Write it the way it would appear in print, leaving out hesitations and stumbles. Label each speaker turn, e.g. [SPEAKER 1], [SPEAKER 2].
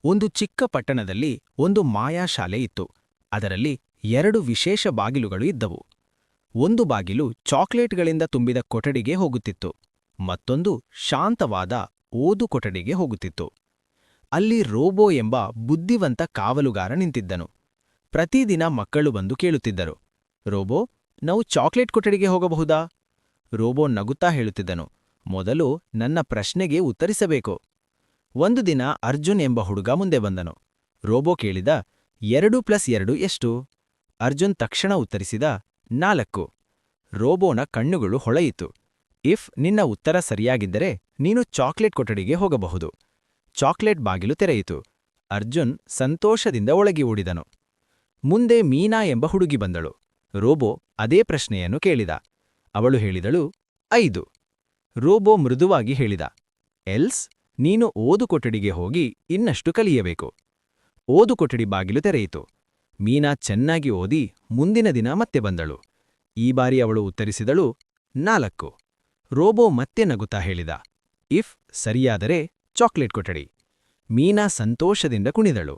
[SPEAKER 1] ಒಂದು ಚಿಕ್ಕ ಪಟ್ಟಣದಲ್ಲಿ ಒಂದು ಮಾಯಾಶಾಲೆ ಇತ್ತು. ಅದರಲ್ಲಿ 2 ವಿಶೇಷ ಬಾಗಿಲುಗಳು ಇದ್ದವು. ಒಂದು ಬಾಗಿಲು ಚಾಕ್ಲೇಟ್ಗಳಿಂದ ತುಂಬಿದ ಕೊಠಡಿಗೆ ಹೋಗುತ್ತಿತ್ತು. ಮತ್ತೊಂದು ಶಾಂತವಾದ ಓದು ಕೊಠಡಿಗೆ ಹೋಗುತ್ತಿತ್ತು. ಅಲ್ಲಿ ರೋಬೋ ಎಂಬ ಬುದ್ಧಿವಂತ ಕಾವಲುಗಾರ ನಿಂತಿದ್ದನು. ಪ್ರತಿದಿನ ಮಕ್ಕಳು ಬಂದು ಕೇಳುತ್ತಿದ್ದರು, ರೋಬೋ, ನಾವು ಚಾಕ್ಲೇಟ್ ಕೊಠಡಿಗೆ ಹೋಗಬಹುದಾ? ರೋಬೋ ನಗುತ್ತಾ ಹೇಳುತ್ತಿದ್ದನು, ಮೊದಲು ನನ್ನ ಪ್ರಶ್ನೆಗೆ ಉತ್ತರಿಸಬೇಕು. ಒಂದು ದಿನ ಅರ್ಜುನ್ ಎಂಬ ಹುಡುಗ ಮುಂದೆ ಬಂದನು. ರೋಬೋ ಕೇಳಿದ, 2+2 ಎಷ್ಟು? ಅರ್ಜುನ್ ತಕ್ಷಣ ಉತ್ತರಿಸಿದ, 4. ರೋಬೋನ ಕಣ್ಣುಗಳು ಹೊಳೆಯಿತು. ಇಫ್ ನಿನ್ನ ಉತ್ತರ ಸರಿಯಾಗಿದ್ದರೆ ನೀನು ಚಾಕ್ಲೇಟ್ ಕೊಠಡಿಗೆ ಹೋಗಬಹುದು. ಚಾಕ್ಲೇಟ್ ಬಾಗಿಲು ತೆರೆಯಿತು. ಅರ್ಜುನ್ ಸಂತೋಷದಿಂದ ಒಳಗೆ ಓಡಿದನು. ಮುಂದೆ ಮೀನಾ ಎಂಬ ಹುಡುಗಿ ಬಂದಳು. ರೋಬೋ ಅದೇ ಪ್ರಶ್ನೆಯನ್ನು ಕೇಳಿದ. ಅವಳು ಹೇಳಿದಳು, 5. ರೋಬೋ ಮೃದುವಾಗಿ ಹೇಳಿದ, ಎಲ್ಸ್, ನೀನು ಓದು ಕೊಠಡಿಗೆ ಹೋಗಿ ಇನ್ನಷ್ಟು ಕಲಿಯಬೇಕು. ಓದು ಕೊಠಡಿ ಬಾಗಿಲು ತೆರೆಯಿತು. ಮೀನಾ ಚೆನ್ನಾಗಿ ಓದಿ ಮುಂದಿನ ದಿನ ಮತ್ತೆ ಬಂದಳು. ಈ ಬಾರಿ ಅವಳು ಉತ್ತರಿಸಿದಳು, 4. ರೋಬೋ ಮತ್ತೆ ನಗುತ್ತಾ ಹೇಳಿದ, ಇಫ್ ಸರಿಯಾದರೆ ಚಾಕ್ಲೇಟ್ ಕೊಠಡಿ. ಮೀನಾ ಸಂತೋಷದಿಂದ ಕುಣಿದಳು.